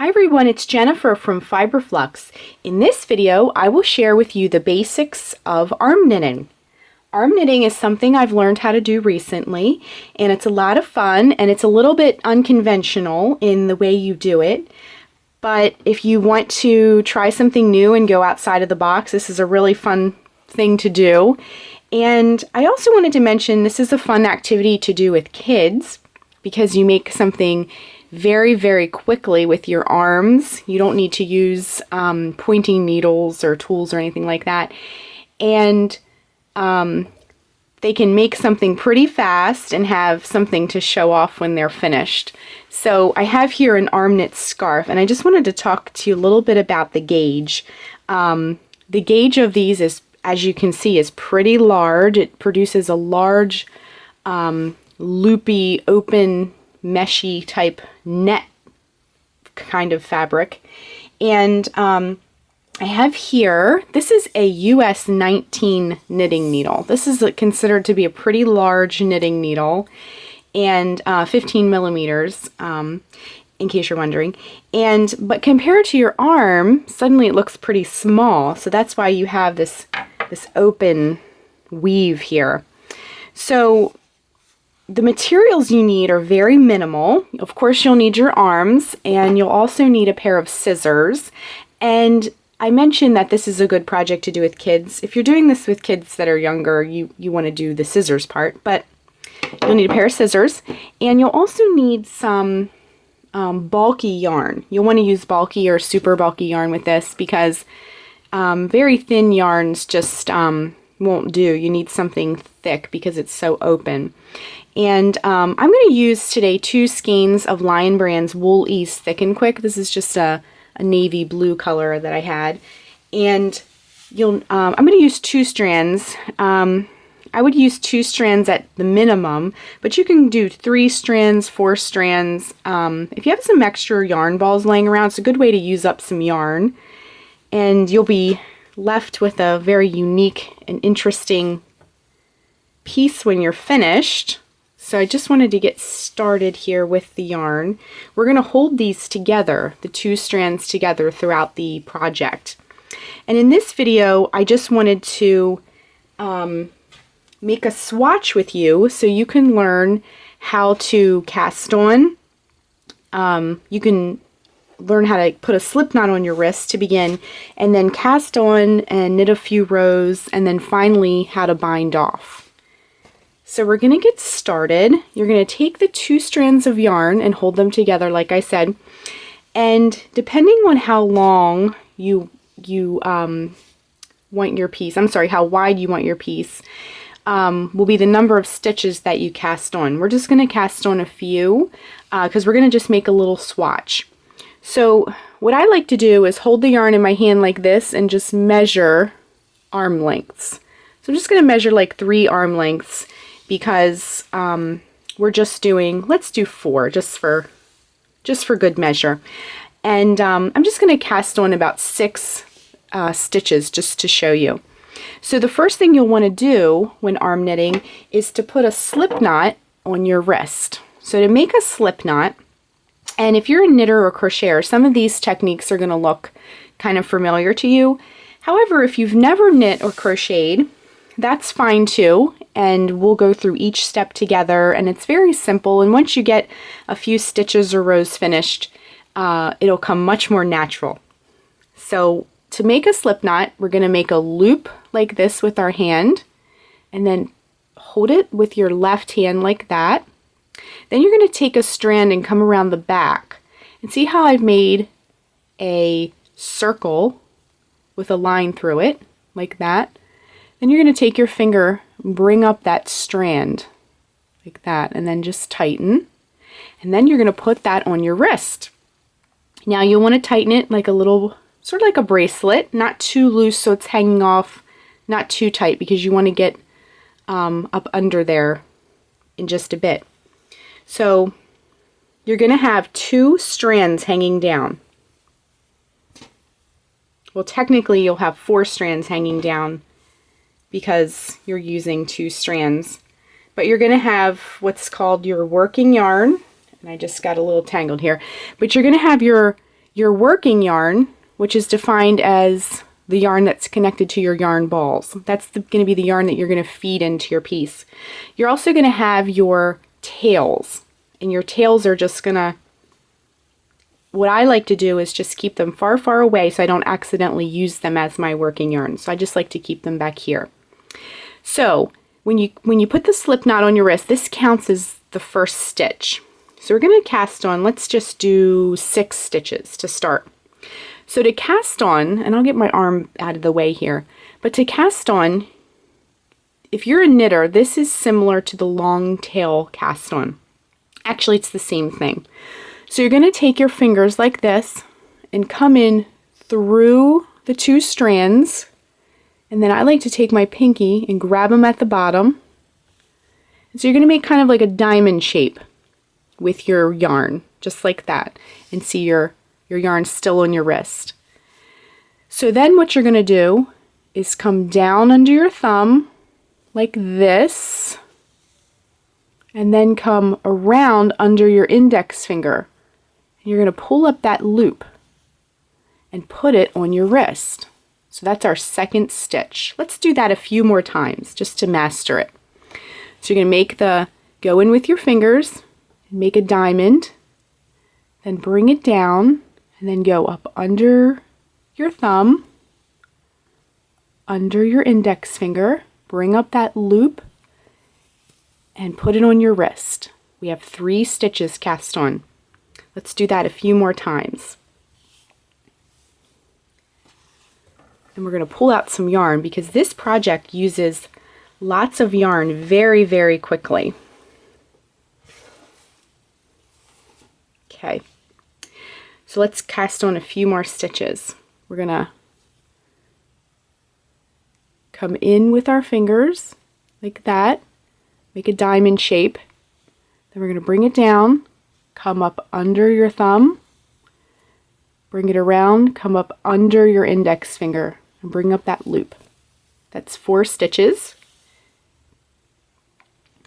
Hi everyone, it's Jennifer from Fiberflux. In this video, I will share with you the basics of arm knitting. Arm knitting is something I've learned how to do recently, and it's a lot of fun, and it's a little bit unconventional in the way you do it. But if you want to try something new and go outside of the box, this is a really fun thing to do. And I also wanted to mention this is a fun activity to do with kids because you make something very, very quickly with your arms. You don't need to use pointing needles or tools or anything like that. And they can make something pretty fast and have something to show off when they're finished. So I have here an arm knit scarf, and I just wanted to talk to you a little bit about the gauge. The gauge of these is, as you can see, is pretty large. It produces a large, loopy, open, meshy type net kind of fabric. And I have here, this is a US 19 knitting needle. This is considered to be a pretty large knitting needle, and 15 millimeters, in case you're wondering. But compared to your arm, suddenly it looks pretty small. So that's why you have this open weave here. So the materials you need are very minimal. Of course, you'll need your arms, and you'll also need a pair of scissors. And I mentioned that this is a good project to do with kids. If you're doing this with kids that are younger, you want to do the scissors part, but you'll need a pair of scissors, and you'll also need some bulky yarn. You'll want to use bulky or super bulky yarn with this because very thin yarns just won't do. You need something thick because it's so open. And I'm going to use today 2 skeins of Lion Brand's Wool Ease Thick and Quick. This is just a navy blue color that I had. And I'm going to use 2 strands. I would use 2 strands at the minimum, but you can do 3 strands, 4 strands. If you have some extra yarn balls laying around, it's a good way to use up some yarn. And you'll be left with a very unique and interesting piece when you're finished. So I just wanted to get started here with the yarn. We're going to hold these together, the 2 strands together throughout the project. And in this video, I just wanted to make a swatch with you so you can learn how to cast on. You can learn how to put a slip knot on your wrist to begin, and then cast on and knit a few rows, and then finally how to bind off. So we're going to get started. You're going to take the 2 strands of yarn and hold them together like I said, and depending on how long you want your piece, how wide you want your piece, will be the number of stitches that you cast on. We're just going to cast on a few because we're going to just make a little swatch. So what I like to do is hold the yarn in my hand like this and just measure arm lengths. So I'm just going to measure like 3 arm lengths because we're just doing, let's do 4 just for good measure. And I'm just going to cast on about 6 stitches just to show you. So the first thing you'll want to do when arm knitting is to put a slip knot on your wrist. So to make a slip knot, and if you're a knitter or crocheter, some of these techniques are going to look kind of familiar to you. However, if you've never knit or crocheted, that's fine too, and we'll go through each step together, and it's very simple, and once you get a few stitches or rows finished, it'll come much more natural. So to make a slip knot, we're going to make a loop like this with our hand, and then hold it with your left hand like that. Then you're going to take a strand and come around the back. And see how I've made a circle with a line through it, like that. Then you're going to take your finger, bring up that strand, like that, and then just tighten. And then you're going to put that on your wrist. Now you'll want to tighten it like a little, sort of like a bracelet, not too loose so it's hanging off, not too tight because you want to get up under there in just a bit. So you're going to have 2 strands hanging down. Well, technically you'll have 4 strands hanging down because you're using 2 strands. But you're going to have what's called your working yarn, and I just got a little tangled here, but you're going to have your your working yarn, which is defined as the yarn that's connected to your yarn balls. That's going to be the yarn that you're going to feed into your piece. You're also going to have your tails, and your tails are just going to, what I like to do is just keep them far, far away so I don't accidentally use them as my working yarn. So I just like to keep them back here. So when you put the slip knot on your wrist, this counts as the first stitch. So we're going to cast on, let's just do 6 stitches to start. So to cast on, and I'll get my arm out of the way here, but to cast on, if you're a knitter, this is similar to the long tail cast on. Actually, it's the same thing. So you're going to take your fingers like this and come in through the 2 strands, and then I like to take my pinky and grab them at the bottom. So you're going to make kind of like a diamond shape with your yarn, just like that, and see your yarn still on your wrist. So then what you're going to do is come down under your thumb like this, and then come around under your index finger. And you're going to pull up that loop and put it on your wrist. So that's our second stitch. Let's do that a few more times just to master it. So you're going to go in with your fingers, make a diamond, then bring it down, and then go up under your thumb, under your index finger, bring up that loop, and put it on your wrist. We have 3 stitches cast on. Let's do that a few more times. And we're going to pull out some yarn because this project uses lots of yarn very, very quickly. Okay. So let's cast on a few more stitches. We're going to come in with our fingers like that, make a diamond shape. Then we're going to bring it down, come up under your thumb, bring it around, come up under your index finger, and bring up that loop. That's 4 stitches.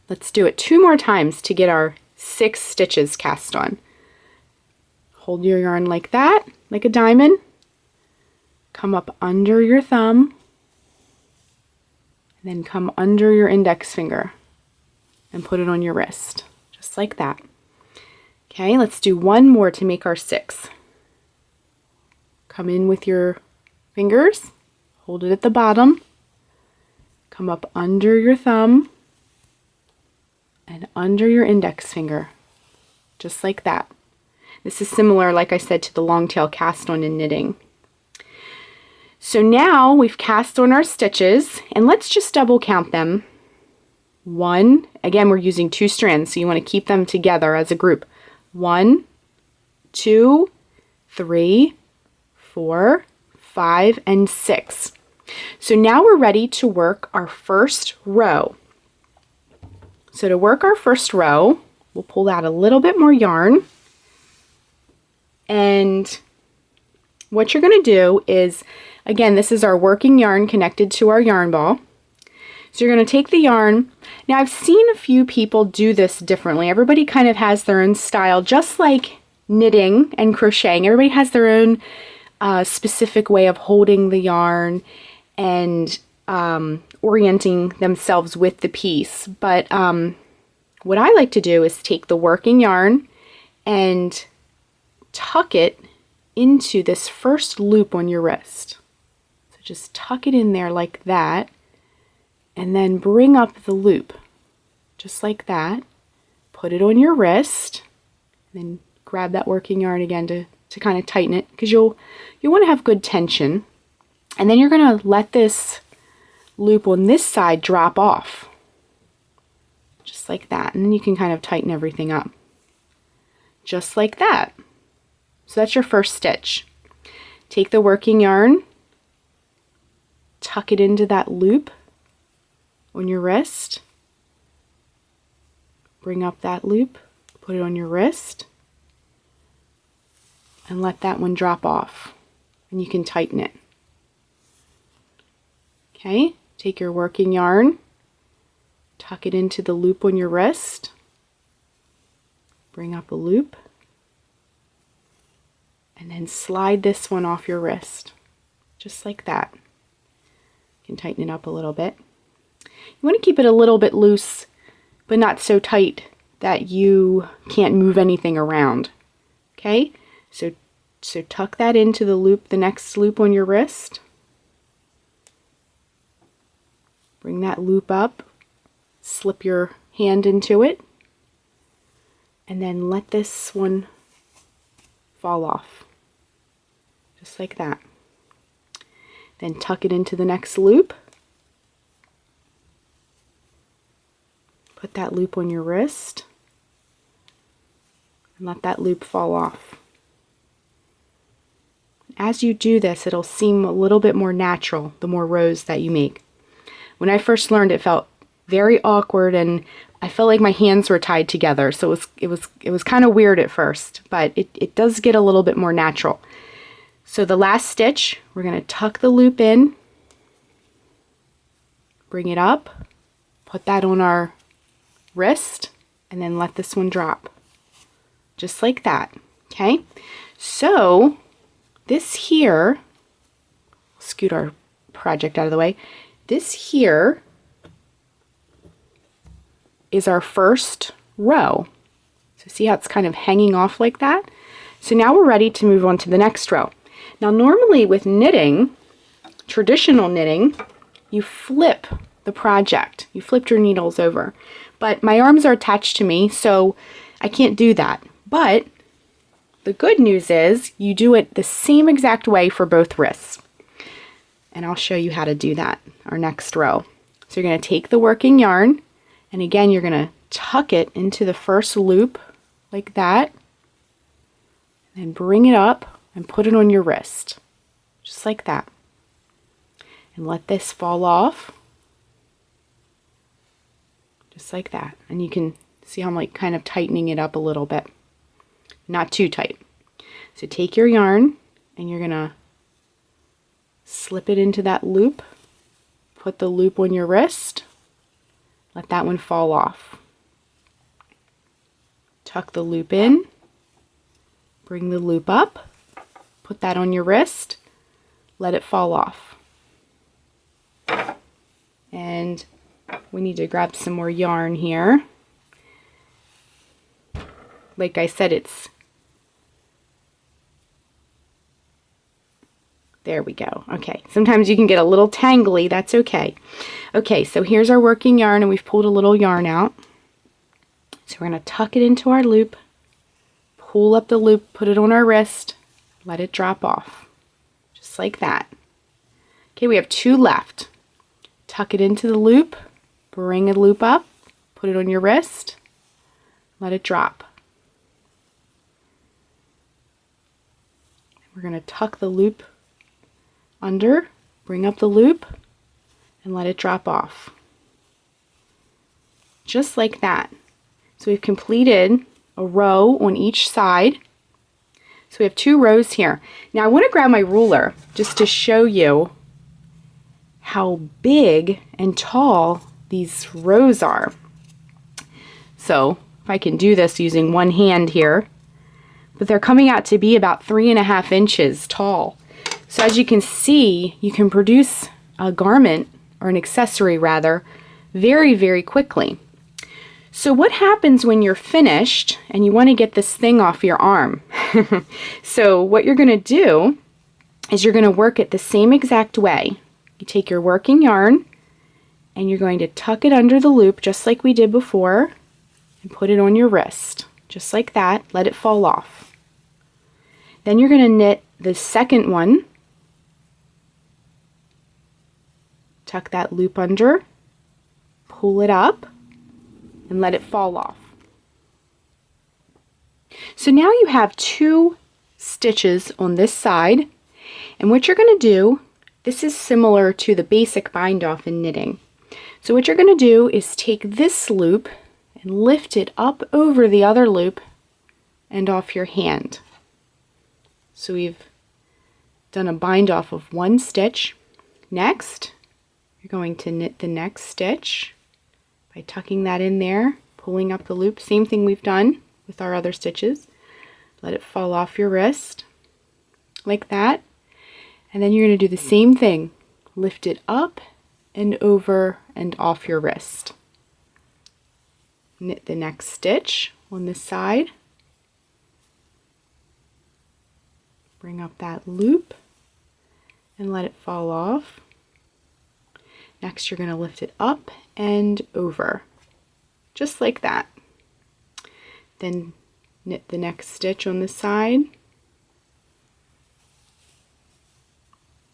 Let's do it 2 more times to get our 6 stitches cast on. Hold your yarn like that, like a diamond. Come up under your thumb, and then come under your index finger and put it on your wrist, just like that. Okay, let's do 1 more to make our 6. Come in with your fingers, hold it at the bottom, come up under your thumb and under your index finger, just like that. This is similar, like I said, to the long tail cast on in knitting. So now we've cast on our stitches, and let's just double count them. 1, again, we're using 2 strands, so you want to keep them together as a group. 1, 2, 3, 4, 5, and 6. So now we're ready to work our first row. So to work our first row, we'll pull out a little bit more yarn. And what you're going to do is, again, this is our working yarn connected to our yarn ball. So you're going to take the yarn. Now I've seen a few people do this differently. Everybody kind of has their own style, just like knitting and crocheting. Everybody has their own specific way of holding the yarn and orienting themselves with the piece. But what I like to do is take the working yarn and tuck it into this first loop on your wrist. So just tuck it in there like that, and then bring up the loop, just like that. Put it on your wrist, and then grab that working yarn again to kind of tighten it, because you'll want to have good tension. And then you're going to let this loop on this side drop off, just like that. And then you can kind of tighten everything up, just like that. So that's your first stitch. Take the working yarn, tuck it into that loop on your wrist, bring up that loop, put it on your wrist, and let that one drop off, and you can tighten it. Okay, take your working yarn, tuck it into the loop on your wrist, bring up a loop, And then slide this one off your wrist, just like that. You can tighten it up a little bit. You want to keep it a little bit loose, but not so tight that you can't move anything around. Okay, so tuck that into the loop, the next loop on your wrist. Bring that loop up, slip your hand into it, and then let this one fall off, just like that. Then tuck it into the next loop. Put that loop on your wrist and let that loop fall off. As you do this, it'll seem a little bit more natural the more rows that you make. When I first learned, it felt very awkward and I felt like my hands were tied together, so it was kind of weird at first, but it does get a little bit more natural. So the last stitch, we're going to tuck the loop in, bring it up, put that on our wrist, and then let this one drop. Just like that, okay? So this here, scoot our project out of the way, this here is our first row. So see how it's kind of hanging off like that? So now we're ready to move on to the next row. Now normally with knitting, traditional knitting, you flip the project. You flipped your needles over. But my arms are attached to me, so I can't do that. But the good news is you do it the same exact way for both wrists. And I'll show you how to do that, our next row. So you're going to take the working yarn, and again, you're going to tuck it into the first loop like that, and then bring it up and put it on your wrist, just like that. And let this fall off, just like that. And you can see how I'm like kind of tightening it up a little bit, not too tight. So take your yarn and you're going to slip it into that loop, put the loop on your wrist, let that one fall off. Tuck the loop in, bring the loop up, put that on your wrist, let it fall off. And we need to grab some more yarn here. Like I said, there we go. Okay, sometimes you can get a little tangly, that's okay. Okay, so here's our working yarn and we've pulled a little yarn out. So we're going to tuck it into our loop, pull up the loop, put it on our wrist, let it drop off, just like that. Okay, we have two left. Tuck it into the loop, bring a loop up, put it on your wrist, let it drop. We're going to tuck the loop under, bring up the loop, and let it drop off. Just like that. So we've completed a row on each side. So we have two rows here. Now I want to grab my ruler just to show you how big and tall these rows are. So if I can do this using one hand here, but they're coming out to be about 3.5 inches tall. So as you can see, you can produce a garment, or an accessory rather, very, very quickly. So what happens when you're finished and you want to get this thing off your arm? So what you're going to do is you're going to work it the same exact way. You take your working yarn and you're going to tuck it under the loop just like we did before and put it on your wrist. Just like that, let it fall off. Then you're going to knit the second one. Tuck that loop under, pull it up, and let it fall off. So now you have two stitches on this side, and what you're going to do, this is similar to the basic bind off in knitting. So what you're going to do is take this loop and lift it up over the other loop and off your hand. So we've done a bind off of one stitch. Next, you're going to knit the next stitch by tucking that in there, pulling up the loop. Same thing we've done with our other stitches. Let it fall off your wrist. like that. And then you're going to do the same thing. Lift it up and over and off your wrist. Knit the next stitch on this side. Bring up that loop and let it fall off. Next, you're going to lift it up and over, just like that. Then knit the next stitch on this side.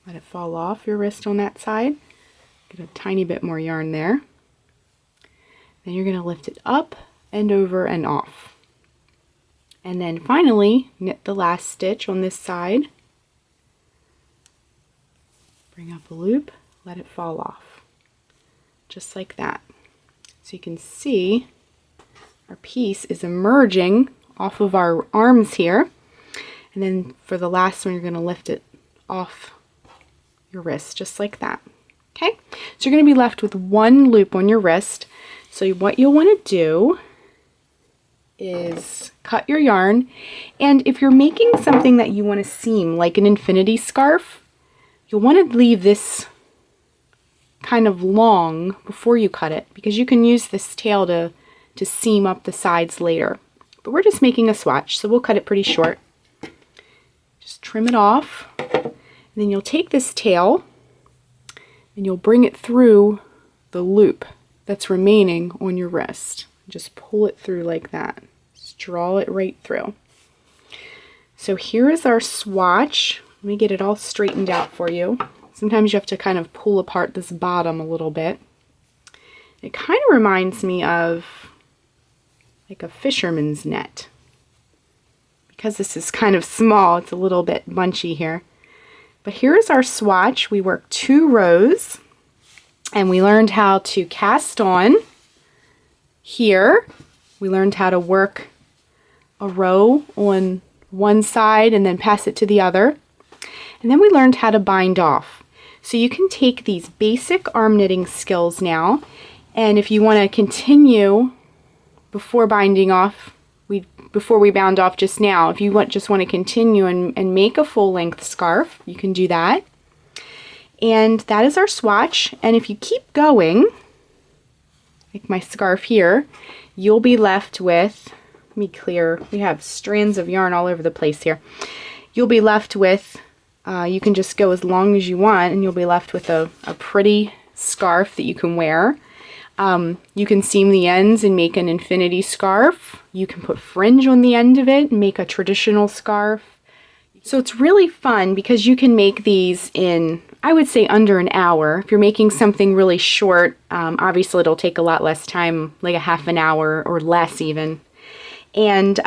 Let it fall off your wrist on that side. Get a tiny bit more yarn there. Then you're going to lift it up and over and off. And then finally, knit the last stitch on this side. Bring up a loop, let it fall off. Just like that. So you can see our piece is emerging off of our arms here. And then for the last one, you're going to lift it off your wrist, just like that. Okay, so you're going to be left with one loop on your wrist. So what you'll want to do is cut your yarn, and if you're making something that you want to seam, like an infinity scarf, you'll want to leave this kind of long before you cut it, because you can use this tail to seam up the sides later. But we're just making a swatch, so we'll cut it pretty short. Just trim it off, and then you'll take this tail and you'll bring it through the loop that's remaining on your wrist. Just pull it through like that. Just draw it right through. So here is our swatch. Let me get it all straightened out for you. Sometimes you have to kind of pull apart this bottom a little bit. It kind of reminds me of like a fisherman's net. Because this is kind of small, it's a little bit bunchy here. But here is our swatch. We worked 2 rows, and we learned how to cast on here. We learned how to work a row on one side and then pass it to the other. And then we learned how to bind off. So you can take these basic arm knitting skills now, and if you want to continue before binding off, before we bound off just now, if you just want to continue and make a full length scarf, you can do that. And that is our swatch. And if you keep going, like my scarf here, you'll be left with, let me clear, we have strands of yarn all over the place here. You'll be left with, you can just go as long as you want, and you'll be left with a pretty scarf that you can wear. You can seam the ends and make an infinity scarf. You can put fringe on the end of it and make a traditional scarf. So it's really fun because you can make these in, I would say, under an hour. If you're making something really short, obviously it'll take a lot less time, like a half an hour or less even. And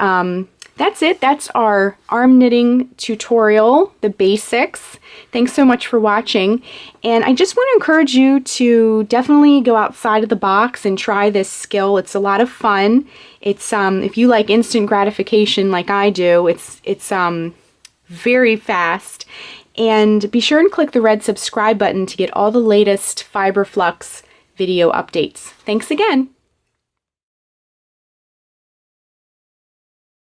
that's it. That's our arm knitting tutorial, the basics. Thanks so much for watching. And I just want to encourage you to definitely go outside of the box and try this skill. It's a lot of fun. It's if you like instant gratification like I do, it's very fast. And be sure and click the red subscribe button to get all the latest Fiber Flux video updates. Thanks again.